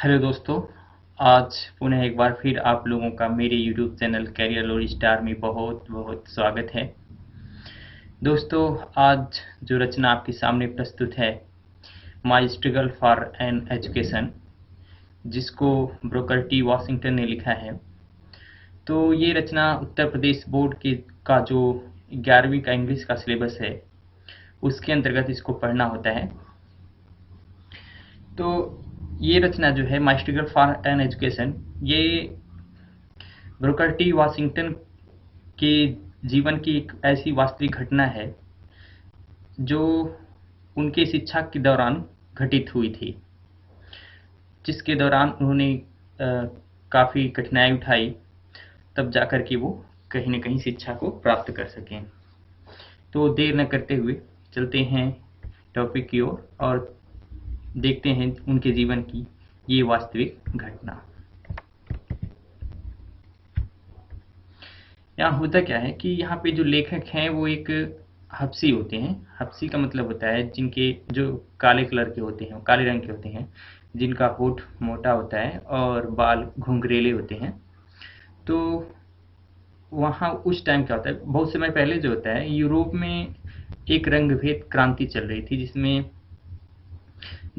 Hello दोस्तों, आज पुनः एक बार फिर आप लोगों का मेरे यूट्यूब चैनल कैरियर लोरी स्टार में बहुत बहुत स्वागत है। दोस्तों, आज जो रचना आपके सामने प्रस्तुत है, माई स्ट्रगल फॉर एन एजुकेशन, जिसको ब्रोकर टी वॉशिंगटन ने लिखा है। तो ये रचना उत्तर प्रदेश बोर्ड के का जो 11वीं का इंग्लिश का सिलेबस है, उसके अंतर्गत इसको पढ़ना होता है। तो ये रचना जो है माई स्ट्रगल फॉर एन एजुकेशन, ये ब्रोकर टी वॉशिंगटन के जीवन की एक ऐसी वास्तविक घटना है जो उनके शिक्षा के दौरान घटित हुई थी, जिसके दौरान उन्होंने काफ़ी कठिनाई उठाई, तब जाकर के वो कहीं न कहीं शिक्षा को प्राप्त कर सकें। तो देर न करते हुए चलते हैं टॉपिक की ओर और देखते हैं उनके जीवन की ये वास्तविक घटना। यहाँ होता क्या है कि यहाँ पे जो लेखक हैं वो एक हबशी होते हैं। हबशी का मतलब होता है जिनके जो काले कलर के होते हैं, काले रंग के होते हैं, जिनका होठ मोटा होता है और बाल घुंघरेले होते हैं। तो वहाँ उस टाइम क्या होता है, बहुत समय पहले जो होता है, यूरोप में एक रंगभेद क्रांति चल रही थी, जिसमें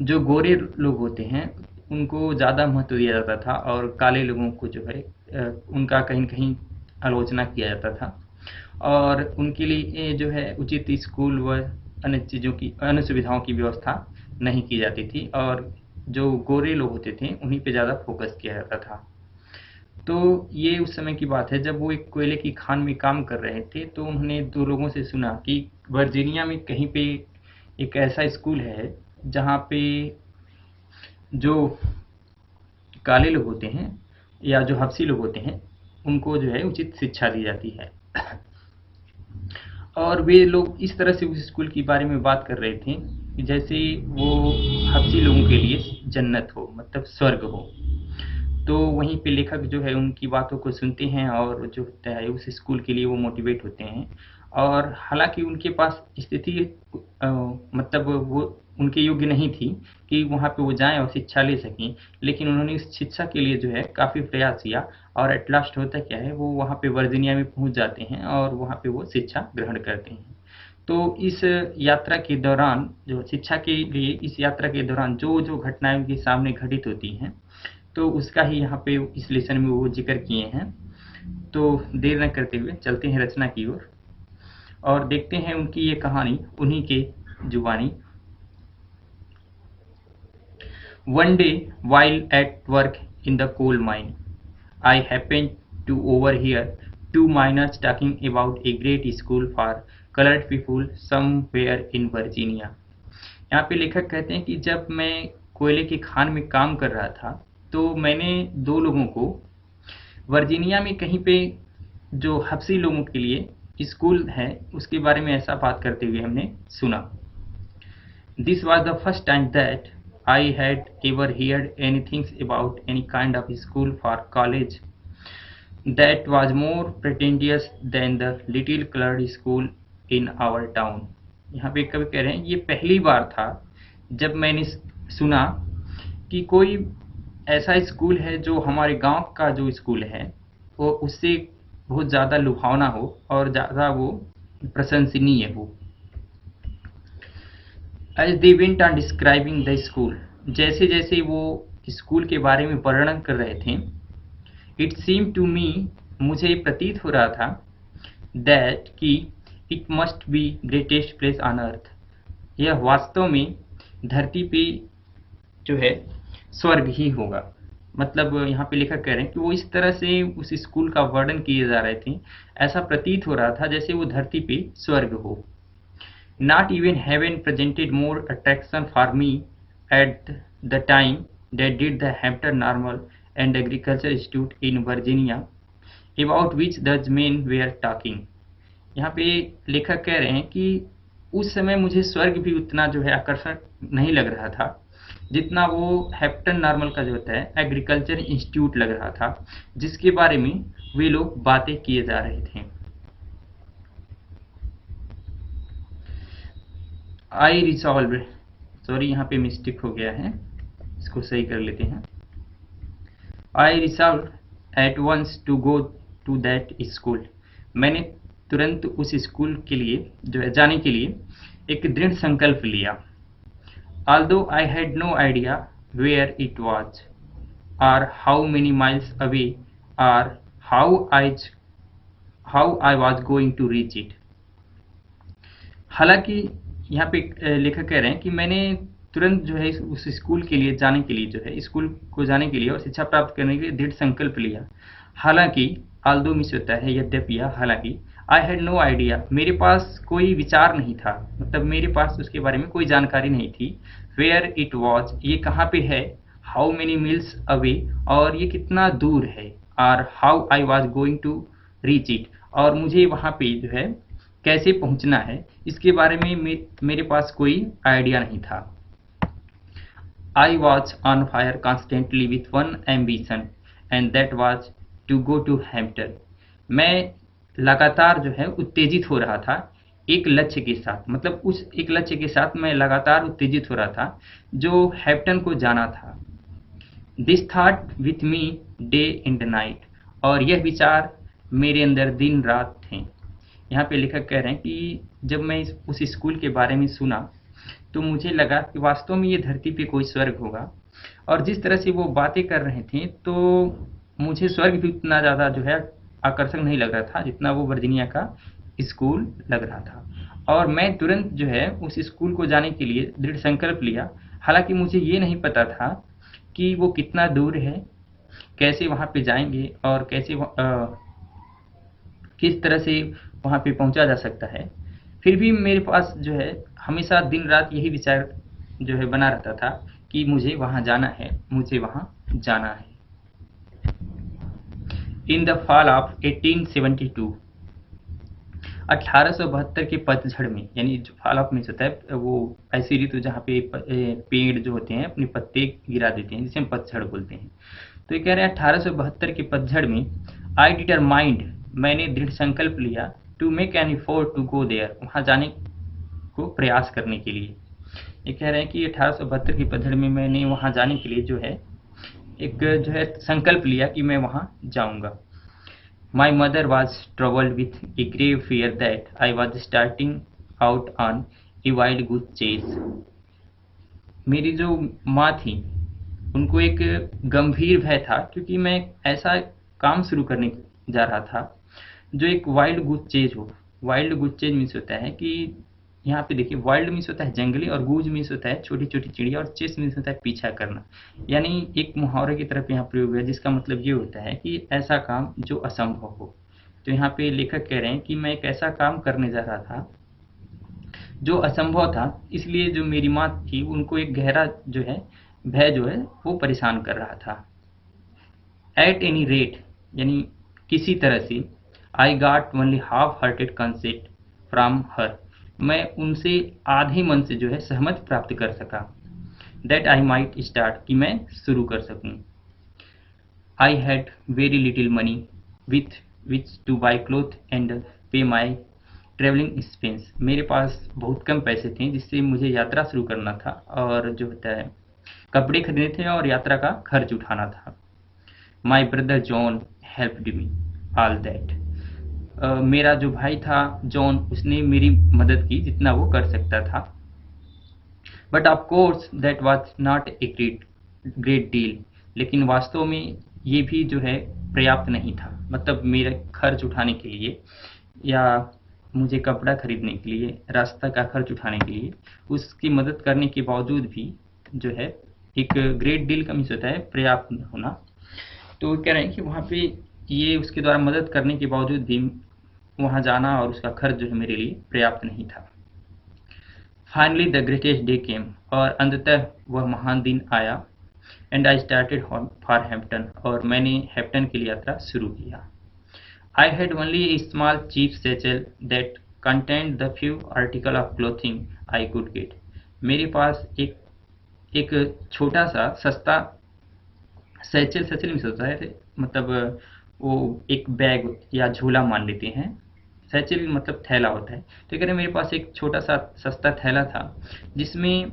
जो गोरे लोग होते हैं उनको ज़्यादा महत्व दिया जाता था और काले लोगों को जो है उनका कहीं न कहीं आलोचना किया जाता था और उनके लिए जो है उचित स्कूल व अन्य चीज़ों की, अन्य सुविधाओं की व्यवस्था नहीं की जाती थी और जो गोरे लोग होते थे उन्हीं पे ज़्यादा फोकस किया जाता था। तो ये उस समय की बात है जब वो एक कोयले की खान में काम कर रहे थे, तो उन्होंने 2 लोगों से सुना कि वर्जीनिया में कहीं पे एक ऐसा स्कूल है जहाँ पे जो काले लोग होते हैं या जो हबशी लोग होते हैं उनको जो है उचित शिक्षा दी जाती है। और वे लोग इस तरह से उस स्कूल के बारे में बात कर रहे थे कि जैसे वो हबशी लोगों के लिए जन्नत हो, मतलब स्वर्ग हो। तो वहीं पे लेखक जो है उनकी बातों को सुनते हैं और जो होता है उस स्कूल के लिए वो मोटिवेट होते हैं। और हालांकि उनके पास स्थिति मतलब वो उनके योग्य नहीं थी कि वहाँ पे वो जाएं और शिक्षा ले सकें, लेकिन उन्होंने इस शिक्षा के लिए जो है काफ़ी प्रयास किया और एट लास्ट होता क्या है, वो वहाँ पे वर्जीनिया में पहुँच जाते हैं और वहाँ पे वो शिक्षा ग्रहण करते हैं। तो इस यात्रा के दौरान, जो शिक्षा के लिए इस यात्रा के दौरान जो घटनाएं उनके सामने घटित होती हैं, तो उसका ही यहाँ पे इस लेसन में वो जिक्र किए हैं। तो देर न करते हुए चलते हैं रचना की ओर और देखते हैं उनकी ये कहानी उन्हीं के जुबानी। One day, while at work in the coal mine, I happened to overhear two miners talking about a great school for colored people somewhere in Virginia. यहाँ पे लेखक कहते हैं कि जब मैं कोयले की खान में काम कर रहा था, तो मैंने 2 लोगों को वर्जीनिया में कहीं पे जो हबशी लोगों के लिए स्कूल है उसके बारे में ऐसा बात करते हुए हमने सुना। This was the first time that I had ever heard anything about any kind of school for college that was more pretentious than the little colored school in our town. यहाँ पे कवि कह रहे हैं ये पहली बार था जब मैंने सुना कि कोई ऐसा स्कूल है जो हमारे गांव का जो स्कूल है वो उससे बहुत ज़्यादा लुभावना हो और ज़्यादा वो प्रशंसनीय हो। As they went on describing the school, जैसे जैसे वो स्कूल के बारे में वर्णन कर रहे थे, it seemed to me, मुझे प्रतीत हो रहा था, that कि it must be greatest place on earth, यह वास्तव में धरती पे जो है स्वर्ग ही होगा। मतलब यहाँ पे लेखक कह रहे हैं कि वो इस तरह से उस स्कूल का वर्णन किए जा रहे थे, ऐसा प्रतीत हो रहा था जैसे वो धरती पे स्वर्ग हो। Not even heaven presented more attraction for me at the time that did the Hampton Normal and Agriculture Institute in Virginia, about which the men were talking. यहाँ पे लेखक कह रहे हैं कि उस समय मुझे स्वर्ग भी उतना जो है आकर्षक नहीं लग रहा था जितना वो हैम्पटन नॉर्मल का जो होता है एग्रीकल्चर इंस्टीट्यूट लग रहा था, जिसके बारे में वे लोग बातें किए जा रहे थे। आई रिसॉल्व, सॉरी यहाँ पे मिस्टेक हो गया है, इसको सही कर लेते हैं। I resolve at once to go to that school. मैंने तुरंत उस स्कूल के लिए जो है जाने के लिए एक दृढ़ संकल्प लिया। Although I had no idea where it was और हाउ मेनी माइल्स अवे और how I was going to reach it. हालांकि यहाँ पे लेखक कह रहे हैं कि मैंने तुरंत जो है उस स्कूल के लिए जाने के लिए जो है स्कूल को जाने के लिए और शिक्षा प्राप्त करने के लिए दृढ़ संकल्प लिया। हालांकि आल्दो मिस होता है यद्यपि या हालांकि आई हैड नो आइडिया, मेरे पास कोई विचार नहीं था, मतलब मेरे पास उसके बारे में कोई जानकारी नहीं थी। वेयर इट वॉज, ये कहाँ पे है। हाउ मेनी मील्स अवे, और ये कितना दूर है। और how I was going to reach it, और मुझे वहाँ पे जो है कैसे पहुँचना है, इसके बारे में मेरे पास कोई आइडिया नहीं था। I was on fire constantly with one ambition, and that was to go to Hampton. मैं लगातार जो है उत्तेजित हो रहा था एक लक्ष्य के साथ, मतलब उस एक लक्ष्य के साथ मैं लगातार उत्तेजित हो रहा था जो हैम्पटन को जाना था। This thought with me day and night, और यह विचार मेरे अंदर दिन रात थे। यहाँ पे लेखक कह रहे हैं कि जब मैं उस स्कूल के बारे में सुना तो मुझे लगा कि वास्तव में ये धरती पे कोई स्वर्ग होगा, और जिस तरह से वो बातें कर रहे थे तो मुझे स्वर्ग भी उतना ज़्यादा जो है आकर्षक नहीं लग रहा था जितना वो वर्जीनिया का स्कूल लग रहा था। और मैं तुरंत जो है उस स्कूल को जाने के लिए दृढ़ संकल्प लिया। हालांकि मुझे ये नहीं पता था कि वो कितना दूर है, कैसे वहाँ पे जाएंगे और कैसे किस तरह से वहाँ पे पहुँचा जा सकता है। फिर भी मेरे पास जो है हमेशा दिन रात यही विचार जो है बना रहता था कि मुझे वहाँ जाना है, मुझे वहाँ जाना है। इन द फॉल ऑफ 1872, 1872 के पतझड़ में, यानी जो फॉल ऑफ मीन्स होता है वो ऐसी ऋतु जहाँ पे पेड़ जो होते हैं अपने पत्ते गिरा देते हैं, जिसे हम पतझड़ बोलते हैं। तो ये कह रहे हैं 1872 के पतझड़ में आई डिटरमाइंड, मैंने दृढ़ संकल्प लिया, to make an effort to go there, वहाँ जाने को प्रयास करने के लिए। ये कह रहे हैं कि 1872 की पतझड़ में मैंने वहाँ जाने के लिए जो है एक जो है संकल्प लिया कि मैं वहाँ जाऊँगा। My mother was troubled with a grave fear that I was starting out on a wild good chase. मेरी जो माँ थी उनको एक गंभीर भय था क्योंकि मैं ऐसा काम शुरू करने जा रहा था जो एक वाइल्ड गुज चेज हो। वाइल्ड गुज चेज मीन्स होता है कि यहाँ पे देखिए वाइल्ड मीन्स होता है जंगली और गुज मीन्स होता है छोटी छोटी चिड़िया, और चेस मीन्स होता है पीछा करना। यानी एक मुहावरे की तरफ यहाँ प्रयोग है जिसका मतलब ये होता है कि ऐसा काम जो असंभव हो। तो यहाँ पे लेखक कह रहे हैं कि मैं एक ऐसा काम करने जा रहा था जो असंभव था, इसलिए जो मेरी माँ थी उनको एक गहरा जो है भय जो है वो परेशान कर रहा था। एट एनी रेट, यानी किसी तरह से, I got only half hearted consent from her, मैं उनसे आधे मन से जो है सहमति प्राप्त कर सका। दैट आई माइट स्टार्ट, कि मैं शुरू कर सकूं। I had very little money with which two by cloth and पे माई ट्रेवलिंग एक्सपेंस, मेरे पास बहुत कम पैसे थे जिससे मुझे यात्रा शुरू करना था और जो होता है कपड़े खरीदने थे और यात्रा का खर्च उठाना था। My brother John helped me all that, मेरा जो भाई था जॉन, उसने मेरी मदद की जितना वो कर सकता था। But of course that was not a great deal, लेकिन वास्तव में ये भी जो है पर्याप्त नहीं था। मतलब मेरा खर्च उठाने के लिए या मुझे कपड़ा खरीदने के लिए, रास्ता का खर्च उठाने के लिए उसकी मदद करने के बावजूद भी जो है एक ग्रेट डील का मीन्स होता है पर्याप्त होना। तो कह रहे हैं कि वहाँ पे ये उसके द्वारा मदद करने के बावजूद भी वहाँ जाना और उसका खर्च जो है मेरे लिए पर्याप्त नहीं था। Finally the greatest day came, और अंततः वह महान दिन आया। And I started for Hampton, और मैंने हैम्पटन के लिए यात्रा शुरू किया। I had only a small cheap satchel that content the few article of clothing I could get, मेरे पास एक छोटा सा सस्ता सैचल, सैचल में होता है मतलब वो एक बैग या झोला मान लेते हैं, सैचल मतलब थैला होता है। तो कह रहे मेरे पास एक छोटा सा सस्ता थैला था जिसमें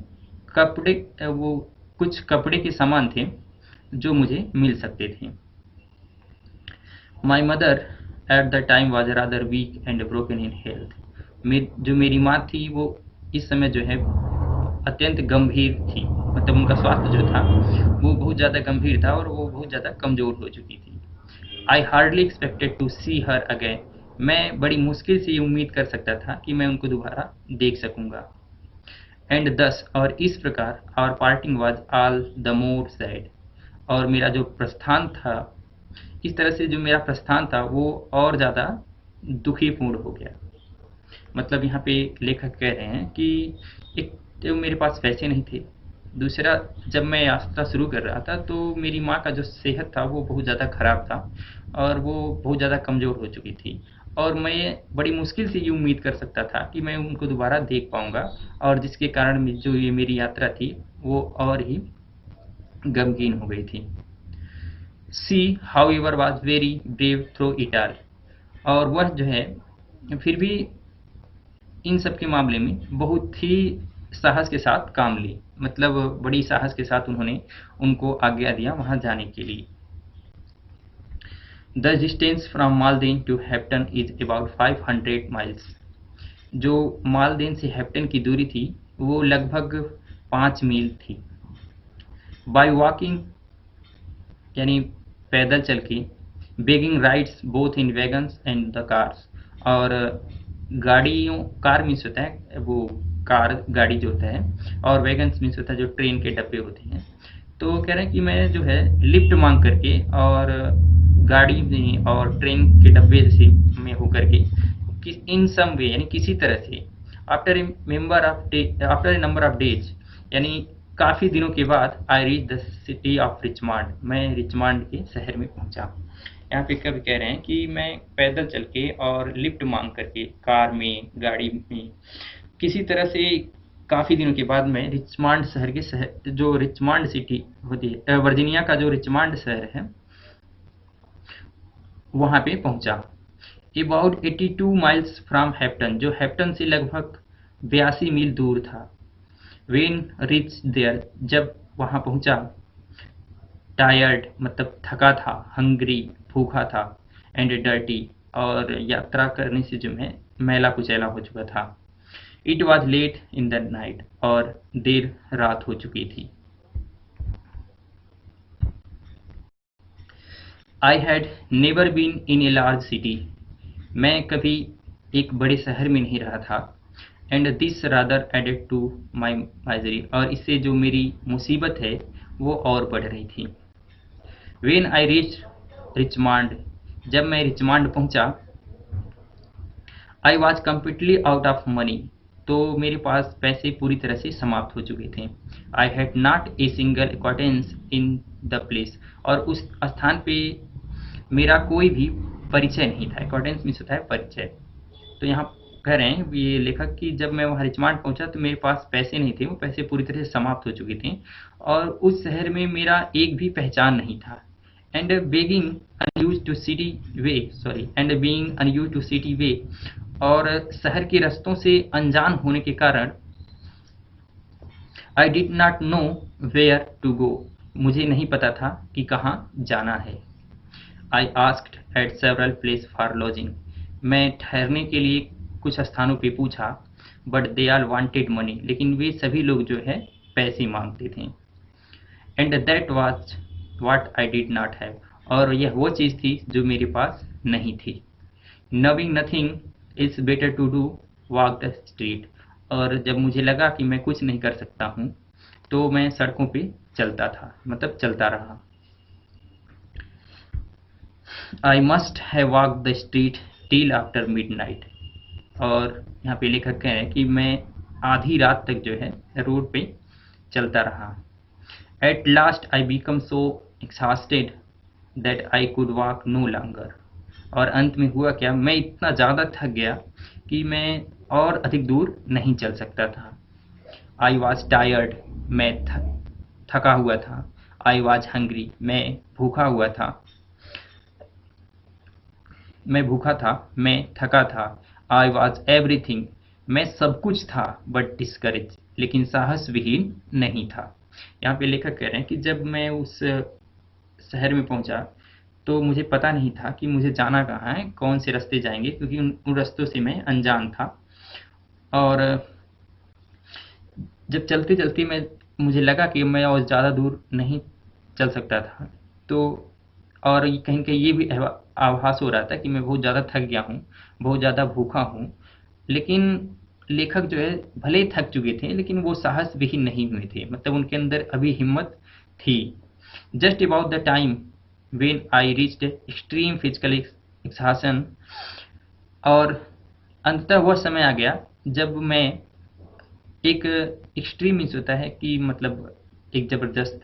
कपड़े, वो कुछ कपड़े के सामान थे जो मुझे मिल सकते थे। My mother at the time was rather weak and broken in health. जो मेरी माँ थी वो इस समय जो है अत्यंत गंभीर थी, मतलब उनका स्वास्थ्य जो था वो बहुत ज़्यादा गंभीर था और वो बहुत ज़्यादा कमज़ोर हो चुकी थी। I hardly expected to see her again. मैं बड़ी मुश्किल से ये उम्मीद कर सकता था कि मैं उनको दोबारा देख सकूंगा। एंड दस, और इस प्रकार our parting was all the more sad. और मेरा जो प्रस्थान था, इस तरह से जो मेरा प्रस्थान था वो और ज़्यादा दुखीपूर्ण हो गया। मतलब यहाँ पे लेखक कह रहे हैं कि एक तो मेरे पास पैसे नहीं थे, दूसरा जब मैं यात्रा शुरू कर रहा था तो मेरी माँ का जो सेहत था वो बहुत ज़्यादा ख़राब था और वो बहुत ज़्यादा कमज़ोर हो चुकी थी, और मैं बड़ी मुश्किल से ये उम्मीद कर सकता था कि मैं उनको दोबारा देख पाऊँगा, और जिसके कारण जो ये मेरी यात्रा थी वो और ही गमगीन हो गई थी। See how ever was very brave through it all. और वह जो है फिर भी इन सब के मामले में बहुत ही साहस के साथ काम ली, मतलब बड़ी साहस के साथ उन्होंने उनको आज्ञा दिया वहां जाने के लिए। The distance from Malden to Hampton is about 500 miles. जो मालदेन से हैप्टन की दूरी थी वो लगभग 5 मील थी। बाय वॉकिंग यानी पैदल चल के, begging rides both in wagons and the cars. और गाड़ियों, कार मीन्स होता है वो कार गाड़ी जो होता है, और वैगन्स मीन्स होता है जो ट्रेन के डब्बे होते हैं। तो कह रहे हैं कि मैं जो है लिफ्ट मांग करके और गाड़ी में और ट्रेन के डब्बे से में होकर के इन सम वे यानी किसी तरह से after a number of days यानी काफ़ी दिनों के बाद I reach the city of Richmond. मैं रिचमंड के शहर में पहुंचा। यहाँ पे कवि कह रहे हैं कि मैं पैदल चल के और लिफ्ट मांग करके कार में, गाड़ी में, किसी तरह से काफ़ी दिनों के बाद मैं रिचमंड शहर जो रिचमंड सिटी होती है, वर्जीनिया का जो रिचमंड शहर है वहाँ पे पहुंचा। अबाउट 82 माइल्स फ्रॉम हैप्टन, जो हैप्टन से लगभग 82 मील दूर था। वेन रिच देयर, जब वहाँ पहुंचा, टायर्ड मतलब थका था, हंग्री भूखा था, एंड डर्टी और यात्रा करने से जो है मैला कुचैला हो चुका था। It was late in the night, और देर रात हो चुकी थी। I had never been in a large city, मैं कभी एक बड़े शहर में नहीं रहा था। And this rather added to my misery, और इससे जो मेरी मुसीबत है वो और बढ़ रही थी। वेन आई रीच रिचमंड, जब मैं रिचमंड पहुंचा, I was completely out of money, तो मेरे पास पैसे पूरी तरह से समाप्त हो चुके थे। I had not a single एक्वाइंटेंस in the place, और उस स्थान पे मेरा कोई भी परिचय नहीं था। एक्वाइंटेंस मीन्स होता है परिचय। तो यहाँ कह रहे हैं ये लेखक कि जब मैं वहाँ रिचमंड पहुंचा तो मेरे पास पैसे नहीं थे, वो पैसे पूरी तरह से समाप्त हो चुके थे, और उस शहर में मेरा एक भी पहचान नहीं था। And begging unused to city way, sorry, and being unused to city way, और शहर के रास्तों से अनजान होने के कारण I did not know where to go, मुझे नहीं पता था कि कहाँ जाना है। I asked at several place for lodging, मैं ठहरने के लिए कुछ स्थानों पे पूछा, but they all wanted money, लेकिन वे सभी लोग जो है पैसे मांगते थे। And that was what I did not have, और यह वो चीज़ थी जो मेरे पास नहीं थी। Having nothing is better to do walk the street, और जब मुझे लगा कि मैं कुछ नहीं कर सकता हूँ तो मैं सड़कों पे चलता था, मतलब चलता रहा। I must have walk the street till after midnight, और यहाँ पे लेखक कह रहे हैं कि मैं आधी रात तक जो है रोड पे चलता रहा। At last I become so exhausted that I could walk no longer, और अंत में हुआ क्या, मैं इतना ज़्यादा थक गया कि मैं और अधिक दूर नहीं चल सकता था। आई वॉज टायर्ड, मैं थका हुआ था। आई वॉज हंग्री, मैं भूखा था, मैं थका था। आई वॉज एवरीथिंग, मैं सब कुछ था, बट डिस्करेज, लेकिन साहस विहीन नहीं था। यहाँ पे लेखक कह रहे हैं कि जब मैं उस शहर में पहुंचा तो मुझे पता नहीं था कि मुझे जाना कहाँ है, कौन से रास्ते जाएंगे, क्योंकि उन रास्तों से मैं अनजान था। और जब चलते चलते मुझे लगा कि मैं और ज़्यादा दूर नहीं चल सकता था, तो और कहीं न कहीं ये भी आभास हो रहा था कि मैं बहुत ज़्यादा थक गया हूँ, बहुत ज़्यादा भूखा हूँ। लेकिन लेखक जो है भले ही थक चुके थे, लेकिन वो साहस विहीन नहीं हुए थे, मतलब उनके अंदर अभी हिम्मत थी। Just about the time when I reached extreme physical exhaustion, और अंततः वह समय आ गया जब मैं एक एक्सट्रीम मीन्स होता है कि मतलब एक ज़बरदस्त,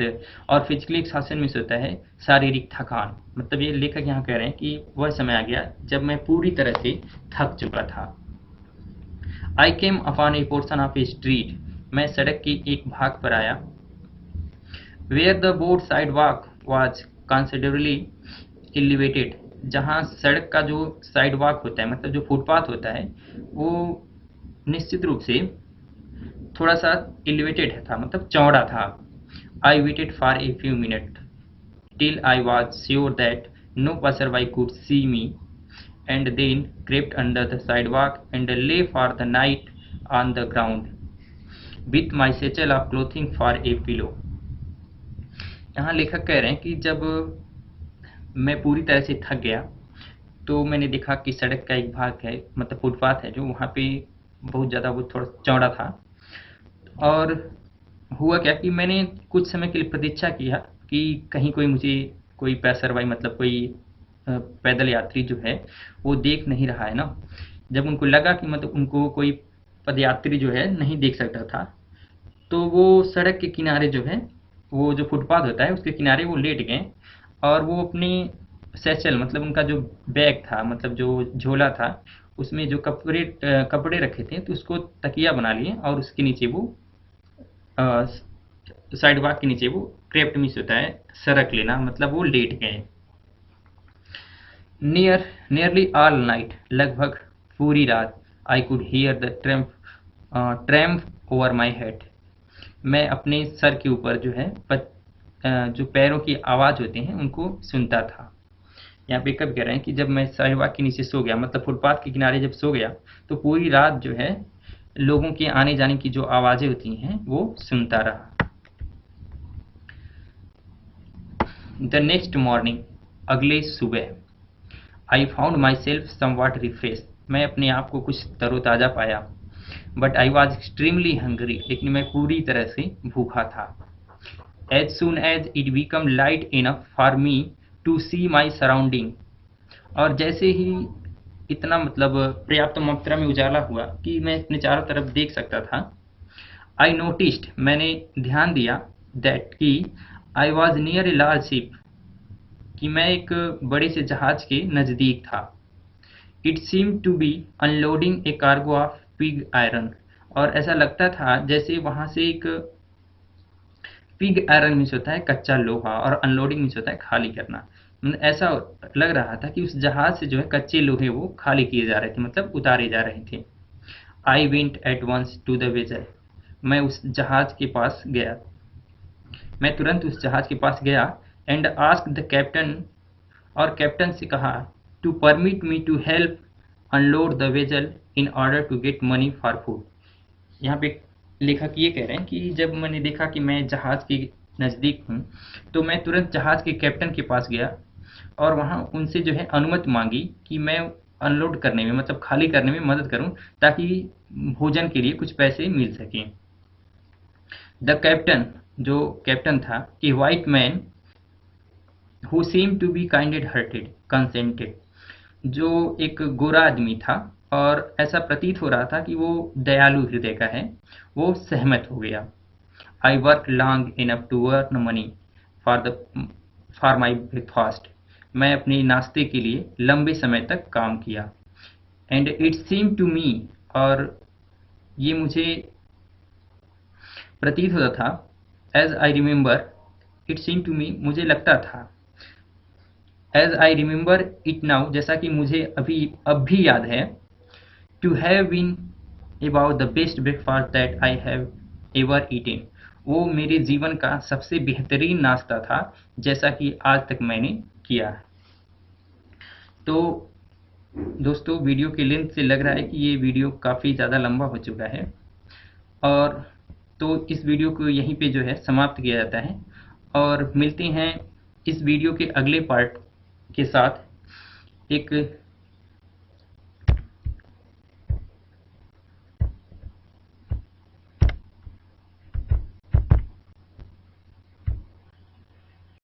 और फिजिकली एक्सहाशन मीन्स होता है शारीरिक थकान। मतलब ये लेखक यहाँ कह रहे हैं कि वह समय आ गया जब मैं पूरी तरह से थक चुका था। I came upon a portion of a street, मैं सड़क की एक भाग पर आया। Where the board side walk was considerably elevated, जहाँ सड़क का जो साइड वॉक होता है, मतलब जो फुटपाथ होता है, वो निश्चित रूप से थोड़ा सा एलिवेटेड था, मतलब चौड़ा था। I waited for a few minute till I was sure that no passerby could see me, and then crept under the sidewalk and lay for the night on the ground with my satchel of clothing for a pillow. यहाँ लेखक कह रहे हैं कि जब मैं पूरी तरह से थक गया तो मैंने देखा कि सड़क का एक भाग है, मतलब फुटपाथ है, जो वहाँ पे बहुत ज़्यादा वो थोड़ा चौड़ा था। और हुआ क्या कि मैंने कुछ समय के लिए प्रतीक्षा किया कि कहीं कोई पैसरवाई, मतलब कोई पैदल यात्री जो है वो देख नहीं रहा है ना। जब उनको लगा कि मतलब उनको कोई पदयात्री जो है नहीं देख सकता था, तो वो सड़क के किनारे जो है, वो जो फुटपाथ होता है उसके किनारे वो लेट गए, और वो अपनी सैचल, मतलब उनका जो बैग था, मतलब जो झोला था, उसमें जो कपड़े रखे थे, तो उसको तकिया बना लिए और उसके नीचे वो साइड वॉक के नीचे वो क्रेप्ट मिस होता है सरक लेना, मतलब वो लेट गए। नियरली ऑल नाइट, लगभग पूरी रात, I could hear the tramp over my head, मैं अपने सर के ऊपर जो है जो पैरों की आवाज़ होते हैं उनको सुनता था। यहाँ पे कब कह रहे हैं कि जब मैं साइड के नीचे सो गया, मतलब फुटपाथ के किनारे जब सो गया, तो पूरी रात जो है लोगों के आने जाने की जो आवाज़ें होती हैं वो सुनता रहा। द नेक्स्ट मॉर्निंग, अगले सुबह, I found myself somewhat refresh, मैं अपने आप को कुछ तरोताज़ा पाया। But I was extremely hungry, लेकिन मैं पूरी तरह से भूखा था। As soon as it become light enough for me to see my surrounding, और जैसे ही इतना मतलब पर्याप्त मात्रा में उजाला हुआ कि मैं अपने चारों तरफ देख सकता था, आई नोटिस्ड, मैंने ध्यान दिया, दैट कि I was near a large ship, कि मैं एक बड़े से जहाज के नज़दीक था। It seem to be unloading a cargo of pig iron, और ऐसा लगता था जैसे वहाँ से एक पिग आयरन मीन्स होता है कच्चा लोहा, और अनलोडिंग मीन्स होता है खाली करना। ऐसा लग रहा था कि उस जहाज से जो है कच्चे लोहे वो खाली किए जा रहे थे, मतलब उतारे जा रहे थे। I went at once to the vessel, मैं उस जहाज के पास गया, मैं तुरंत उस जहाज के पास गया। एंड आस्क द कैप्टन, और कैप्टन से कहा, to permit me to help unload the vessel in order to get money for food. यहाँ पे लेखक ये कह रहे हैं कि जब मैंने देखा कि मैं जहाज के नज़दीक हूँ, तो मैं तुरंत जहाज के कैप्टन के पास गया और वहाँ उनसे जो है अनुमति मांगी कि मैं अनलोड करने में, मतलब खाली करने में मदद करूँ, ताकि भोजन के लिए कुछ पैसे मिल सकें। द कैप्टन, जो कैप्टन था, कि white man who seem to be kinded hearted consented, जो एक गोरा आदमी था और ऐसा प्रतीत हो रहा था कि वो दयालु हृदय का है, वो सहमत हो गया। I work long enough to earn money for my breakfast, मैं अपने नाश्ते के लिए लंबे समय तक काम किया। And it seem to me, और ये मुझे प्रतीत होता था, as I remember it seem to me, मुझे लगता था, as I remember it now, जैसा कि मुझे अब भी याद है, to have been about the best breakfast that I have ever eaten, वो मेरे जीवन का सबसे बेहतरीन नाश्ता था, जैसा कि आज तक मैंने किया है। तो दोस्तों, वीडियो की लेंथ से लग रहा है कि ये वीडियो काफ़ी ज़्यादा लंबा हो चुका है, और तो इस वीडियो को यहीं पे जो है समाप्त किया जाता है, और मिलते हैं इस वीडियो के अगले पार्ट के साथ एक